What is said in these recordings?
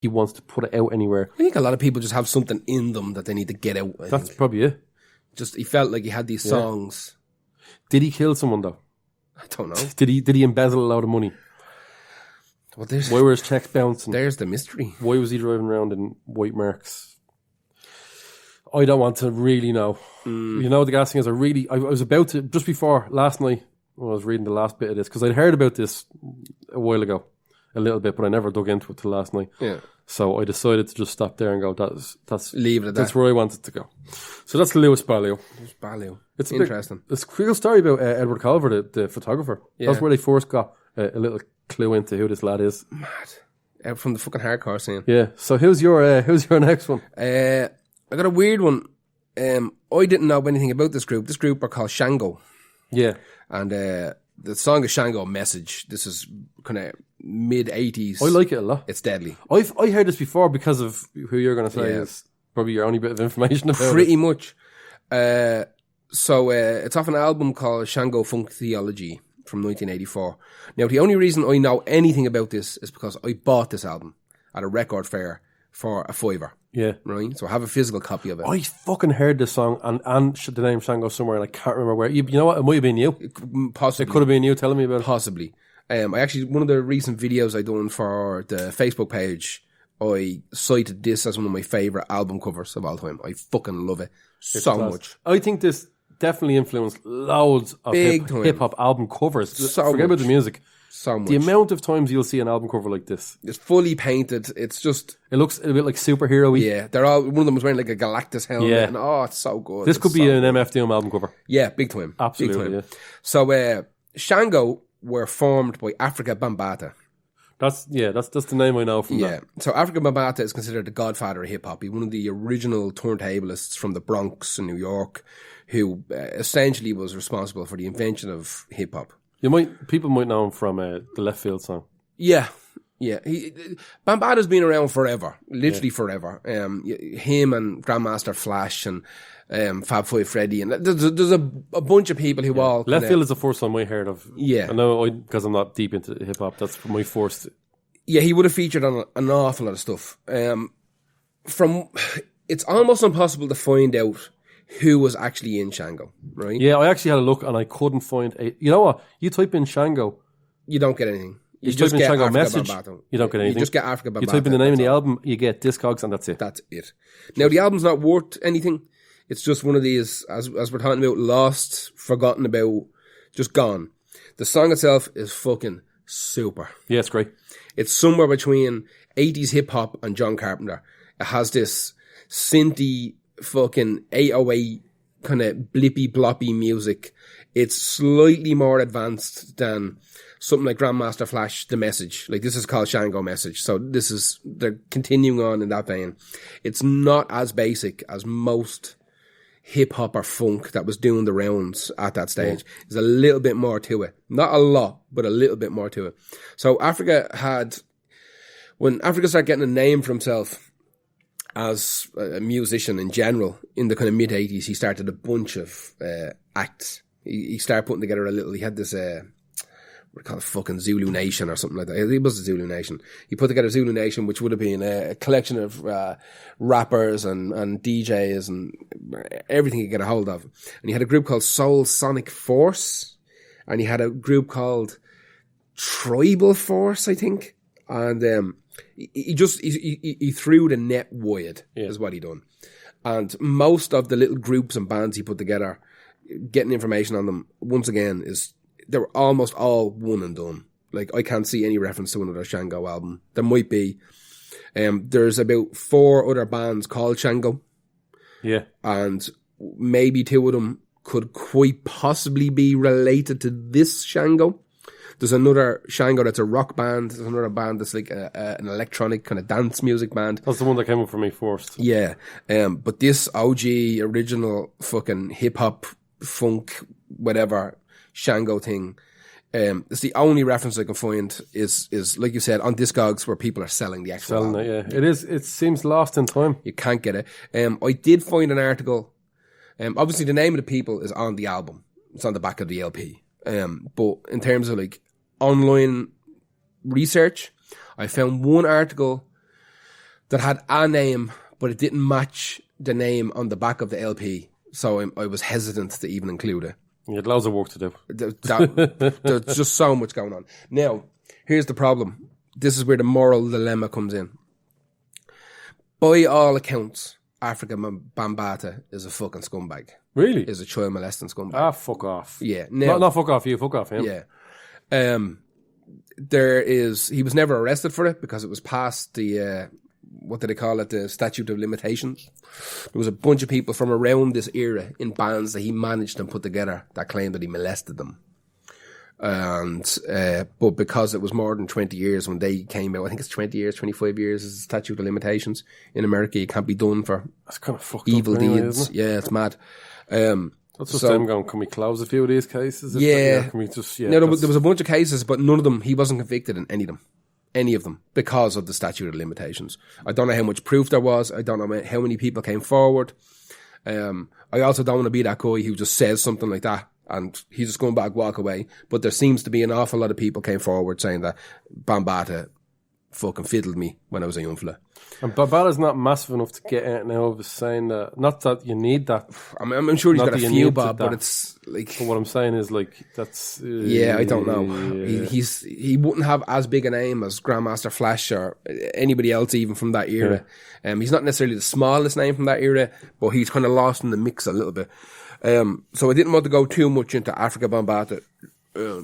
he wants to put it out anywhere. I think a lot of people just have something in them that they need to get out. That's probably it. Just he felt like he had these songs. Did he kill someone though? I don't know. Did he embezzle a lot of money? Well, why were his checks bouncing? There's the mystery. Why was he driving around in white marks? I don't want to really know. You know, the gas thing is I was about to, just before last night, when I was reading the last bit of this, because I'd heard about this a while ago, a little bit, but I never dug into it till last night. Yeah. So I decided to just stop there and go, that's leave it at that. That's where I wanted to go. So that's Lewis Balliol. It's interesting. It's a cool story about Edward Culver, the photographer. Yeah. That's where they first got a little clue into who this lad is. Mad. Out from the fucking hardcore scene. Yeah. So who's your next one? I got a weird one. I didn't know anything about this group. This group are called Shango. Yeah. And the song is Shango Message. This is kind of mid-80s. I like it a lot. It's deadly. I heard this before because of who you're going to say is probably your only bit of information about Pretty it. much. So it's off an album called Shango Funk Theology from 1984. Now, the only reason I know anything about this is because I bought this album at a record fair for a $5. Yeah. Right? So I have a physical copy of it. I fucking heard this song and the name Shango somewhere and I can't remember where. You know what? It might have been you. Possibly. It could have been you telling me about it. Possibly. I actually, one of the recent videos I done for the Facebook page, I cited this as one of my favourite album covers of all time. I fucking love it so much. I think this definitely influenced loads of hip-hop album covers. Forget about the music. So much. The amount of times you'll see an album cover like this. It's fully painted. It's just... It looks a bit like superhero-y. Yeah. They're all... One of them was wearing like a Galactus helmet. Yeah. And, it's so good. This could be an MF Doom album cover. Yeah, big time. Absolutely, big time. Yeah. So, Shango were formed by Africa Bambaataa. That's the name I know from that. Yeah. So Africa Bambaataa is considered the godfather of hip-hop. He's one of the original turntablists from the Bronx in New York who essentially was responsible for the invention of hip-hop. People might know him from the Left Field song. Yeah. Bambaata's been around forever, literally forever. Him and Grandmaster Flash and Fab Five Freddy, and there's a bunch of people who all Left Field is the first one I heard of. Yeah, I know because I'm not deep into hip hop. That's my first. Yeah, he would have featured on an awful lot of stuff. It's almost impossible to find out who was actually in Shango, right? Yeah, I actually had a look and I couldn't find a. You know what? You type in Shango, you don't get anything. You just type in Shango Message, you don't get anything. You just get Africa Bambaataa. You type in the name of the album, you get Discogs, and that's it. That's it. Now, the album's not worth anything. It's just one of these, as we're talking about, lost, forgotten about, just gone. The song itself is fucking super. Yeah, it's great. It's somewhere between 80s hip-hop and John Carpenter. It has this synthy fucking 808 kind of blippy bloppy music. It's slightly more advanced than something like Grandmaster Flash, The Message. Like, this is called Shango Message. So they're continuing on in that vein. It's not as basic as most hip hop or funk that was doing the rounds at that stage. There's a little bit more to it. Not a lot, but a little bit more to it. So when Africa started getting a name for himself as a musician in general, in the kind of mid-80s, he started a bunch of acts. He started putting together he had this, what call it, fucking Zulu Nation or something like that. It was a Zulu Nation. He put together Zulu Nation, which would have been a collection of rappers and DJs and everything he could get a hold of. And he had a group called Soul Sonic Force, and he had a group called Tribal Force, I think. And he threw the net wide, is what he done. And most of the little groups and bands he put together, getting information on them, once again, they were almost all one and done. Like, I can't see any reference to another Shango album. There might be. There's about 4 other bands called Shango. Yeah. And maybe 2 of them could quite possibly be related to this Shango. There's another Shango that's a rock band. There's another band that's like an electronic kind of dance music band. That's the one that came up for me first. Yeah. But this OG, original fucking hip-hop, funk, whatever, Shango thing, it's the only reference I can find is like you said, on Discogs where people are selling the actual album. It, yeah. It seems lost in time. You can't get it. I did find an article. Obviously the name of the people is on the album. It's on the back of the LP. But in terms of like online research, I found one article that had a name, but it didn't match the name on the back of the LP. So I was hesitant to even include it. You had loads of work to do. There's just so much going on. Now, here's the problem. This is where the moral dilemma comes in. By all accounts, Africa Bambaataa is a fucking scumbag. Really? Is a child molesting scumbag. Ah, fuck off. Yeah. Not fuck off you, fuck off him. Yeah. He was never arrested for it because it was past the, what do they call it, the statute of limitations. There was a bunch of people from around this era in bands that he managed and put together that claimed that he molested them. And, but because it was more than 20 years when they came out, I think it's 20 years, 25 years is the statute of limitations in America. You can't be done for That's kind of fucked evil up anyway, deeds. isn't it? Yeah, it's mad. That's just them going, can we close a few of these cases? Yeah. Can we just, No, there was a bunch of cases, but none of them, he wasn't convicted in any of them, because of the statute of limitations. I don't know how much proof there was. I don't know how many people came forward. I also don't want to be that guy who just says something like that and he's just going back, walk away. But there seems to be an awful lot of people came forward saying that Bambaataa fucking fiddled me when I was a young fella. And Bambaataa's not massive enough to get out now of saying that. Not that you need that. I'm sure he's got a few, Bob, but it's like... But what I'm saying is, like, that's... yeah, I don't know. Yeah. He wouldn't have as big a name as Grandmaster Flash or anybody else even from that era. Yeah. He's not necessarily the smallest name from that era, but he's kind of lost in the mix a little bit. So I didn't want to go too much into Africa Bambaataa.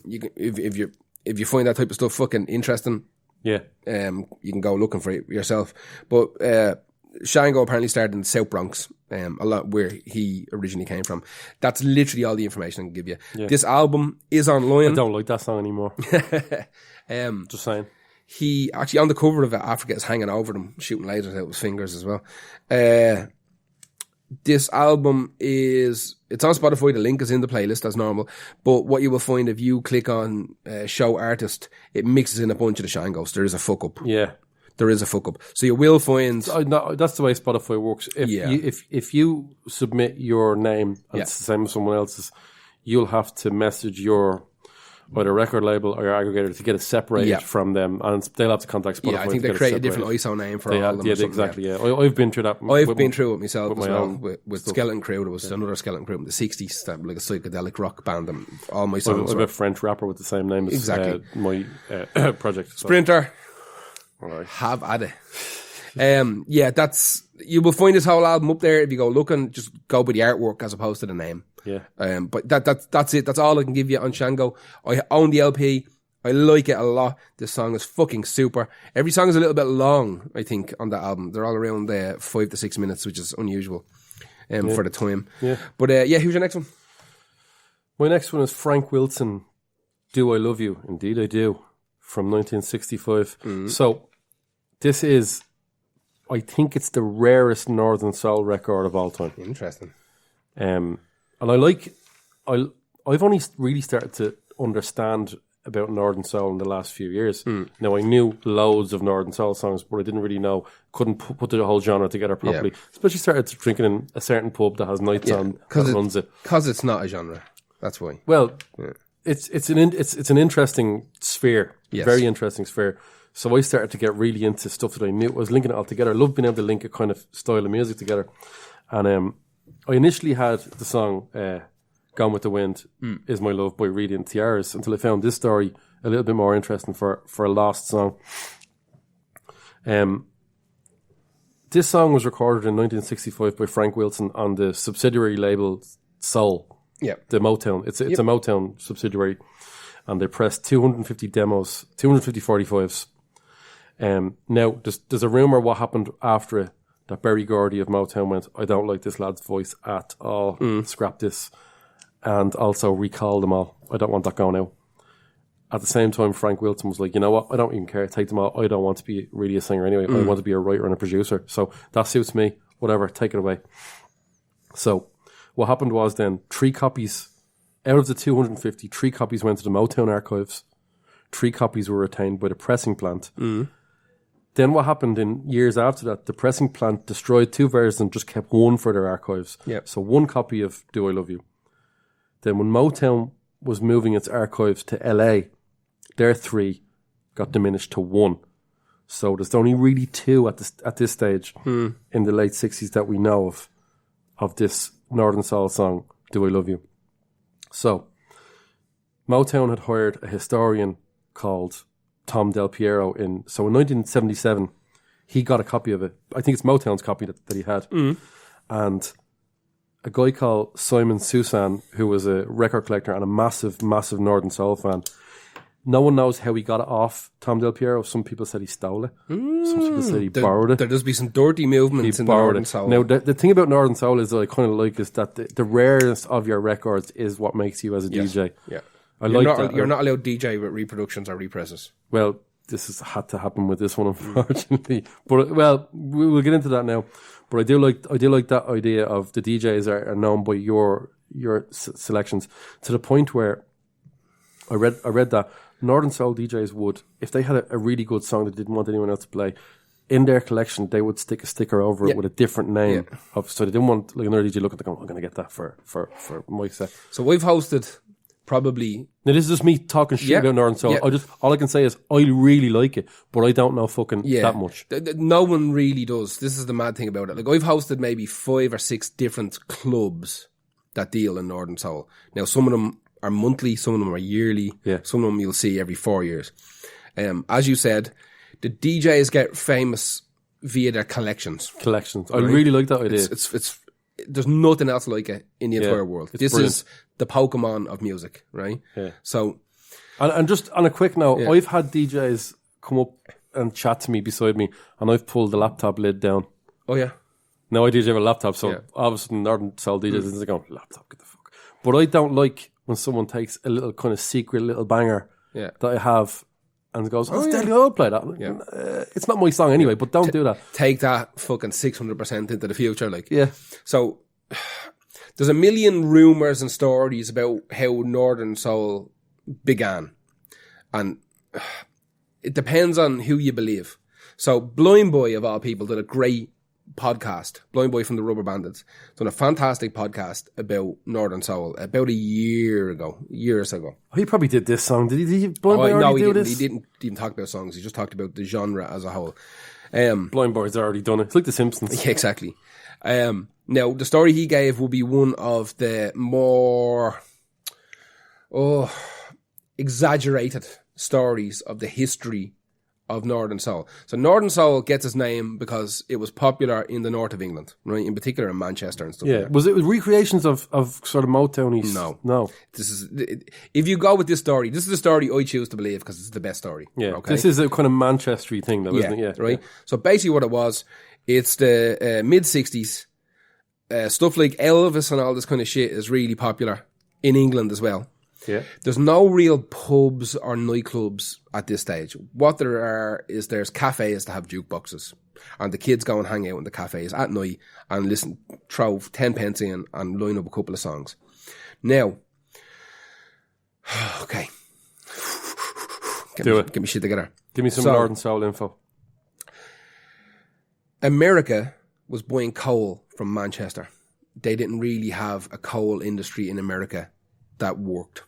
You can, if you find that type of stuff fucking interesting... Yeah. You can go looking for it yourself. But Shango apparently started in the South Bronx, a lot where he originally came from. That's literally all the information I can give you. Yeah. This album is online. I don't like that song anymore. Just saying. He actually, on the cover of it, Africa is hanging over him, shooting lasers out of his fingers as well. This album it's on Spotify. The link is in the playlist as normal. But what you will find if you click on show artist, it mixes in a bunch of the Shangos. There is a fuck up. Yeah. There is a fuck up. So you will find... that's the way Spotify works. If you submit your name and it's the same as someone else's, you'll have to message your either record label or your aggregator to get it separated from them, and they'll have to contact Spotify. Yeah, I think they create a different ISO name for all of them. Yeah, exactly. Yeah, I've been through that. I've been through it myself as well with Skeleton Crew. There was another Skeleton Crew in the 60s, that like a psychedelic rock band, and all my songs. I have a French rapper with the same name as my project. So. Sprinter. Right. Have at it. That's you will find this whole album up there if you go looking. Just go by the artwork as opposed to the name. Yeah. But that's it. That's all I can give you on Shango. I own the LP. I like it a lot. This song is fucking super. Every song is a little bit long, I think, on that album. They're all around 5 to 6 minutes, which is unusual for the time. Yeah. But who's your next one? My next one is Frank Wilson. Do I Love You? Indeed I Do. From 1965. Mm-hmm. So this is, I think it's the rarest Northern Soul record of all time. Interesting. And I've only really started to understand about Northern Soul in the last few years. Now I knew loads of Northern Soul songs, but I didn't really couldn't put the whole genre together properly. Yeah. Especially started drinking in a certain pub that has nights on that runs it. Because it's not a genre. That's why. Well, it's an interesting sphere, very interesting sphere. So I started to get really into stuff that I knew. I was linking it all together. I love being able to link a kind of style of music together. And I initially had the song Gone With The Wind, Is My Love by Reedy and Tiaras, until I found this story a little bit more interesting for a lost song. This song was recorded in 1965 by Frank Wilson on the subsidiary label Soul. Yeah. The Motown. It's a Motown subsidiary. And they pressed 250 demos, 250 45s. Now, there's a rumour what happened after it, that Berry Gordy of Motown went, I don't like this lad's voice at all, scrap this, and also recall them all. I don't want that going out. At the same time, Frank Wilson was like, you know what, I don't even care, take them all. I don't want to be really a singer anyway. I want to be a writer and a producer. So that suits me, whatever, take it away. So what happened was then 3 copies, out of the 250, 3 copies went to the Motown archives. 3 copies were retained by the pressing plant. Then what happened in years after that, the pressing plant destroyed 2 versions and just kept 1 for their archives. Yep. So 1 copy of Do I Love You. Then when Motown was moving its archives to LA, their 3 got diminished to 1. So there's only really two at this stage in the late 60s that we know of this Northern Soul song, Do I Love You? So Motown had hired a historian called Tom Del Piero in 1977, he got a copy of it. I think it's Motown's copy that he had. And a guy called Simon Susan, who was a record collector and a massive, massive Northern Soul fan. No one knows how he got it off Tom Del Piero. Some people said he stole it. Some people said he borrowed it. There does be some dirty movements in Northern Soul. Now, the thing about Northern Soul is that I kind of like is that the rareness of your records is what makes you as a DJ. Yeah. You're not allowed DJ with reproductions or represses. Well, this has had to happen with this one, unfortunately. But we'll get into that now. But I do like that idea of the DJs are known by your selections, to the point where I read that Northern Soul DJs would, if they had a really good song that didn't want anyone else to play, in their collection they would stick a sticker over it with a different name. So they didn't want like another DJ looking at it going, I'm going to get that for my set. So we've hosted probably... Now this is just me talking shit about Northern Soul. All I can say is I really like it, but I don't know fucking that much. No one really does. This is the mad thing about it. Like, I've hosted maybe 5 or 6 different clubs that deal in Northern Soul. Now some of them are monthly, some of them are yearly, some of them you'll see every 4 years. As you said, the DJs get famous via their collections. Right? I really like that idea. It's there's nothing else like it in the entire world. This brilliant. Is the Pokemon of music, right? Yeah. So, and just on a quick note, I've had DJs come up and chat to me beside me, and I've pulled the laptop lid down. Oh yeah. Now I DJ have a laptop, so obviously Northern Soul DJs is going, laptop, get the fuck. But I don't like when someone takes a little kind of secret little banger that I have and goes, Stanley, I'll play that. Yeah. It's not my song anyway, but don't do that. Take that fucking 600% into the future. So there's a million rumours and stories about how Northern Soul began. And it depends on who you believe. So Blind Boy, of all people, did a great podcast. Blind Boy from the Rubber Bandits done a fantastic podcast about Northern Soul about years ago. Oh, he probably did this song. Did he Blind Boy already do this? He didn't even talk about songs. He just talked about the genre as a whole. Blind Boy's already done it. It's like The Simpsons. Yeah, exactly. Now, the story he gave will be one of the more exaggerated stories of the history of Northern Soul. So Northern Soul gets its name because it was popular in the north of England, right? In particular in Manchester and stuff like that. Was it recreations of sort of Motown-y? No. If you go with this story, this is the story I choose to believe because it's the best story. Yeah, okay? This is a kind of Manchester-y thing though, isn't it? Yeah, right? Yeah. So basically what it was, it's the mid-60s. Stuff like Elvis and all this kind of shit is really popular in England as well. Yeah. There's no real pubs or nightclubs at this stage. What there are is there's cafes that have jukeboxes. And the kids go and hang out in the cafes at night and listen, throw 10 pence in and line up a couple of songs. Now, okay. Get me shit together. Give me some Northern Soul info. America was buying coal from Manchester. They didn't really have a coal industry in America that worked.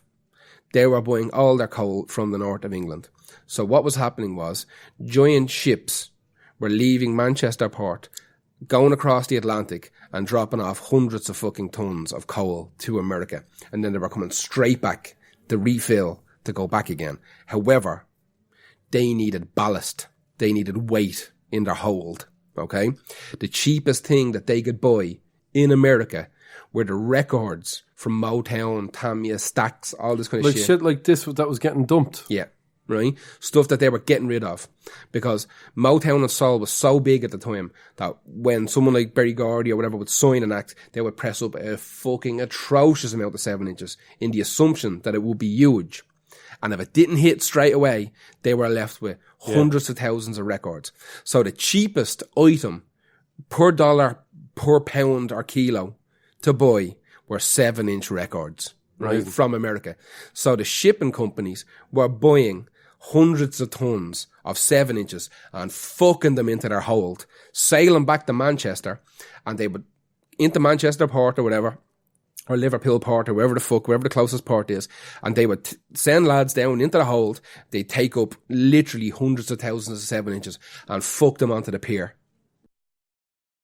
They were buying all their coal from the north of England. So what was happening was giant ships were leaving Manchester port, going across the Atlantic and dropping off hundreds of fucking tons of coal to America. And then they were coming straight back to refill to go back again. However, they needed ballast. They needed weight in their hold. Okay? The cheapest thing that they could buy in America were the records from Motown, Tamiya, Stax, all this kind of shit. Like shit like this that was getting dumped. Yeah, right? Stuff that they were getting rid of. Because Motown and Soul was so big at the time that when someone like Berry Gordy or whatever would sign an act, they would press up a fucking atrocious amount of 7 inches in the assumption that it would be huge. And if it didn't hit straight away, they were left with hundreds of thousands of records. So the cheapest item per dollar, per pound or kilo to buy were 7-inch records, right, from America. So the shipping companies were buying hundreds of tons of 7 inches and fucking them into their hold, sailing back to Manchester, and they would into Manchester port or whatever, or Liverpool port or wherever the closest port is, and they would send lads down into the hold. They'd take up literally hundreds of thousands of 7 inches and fuck them onto the pier.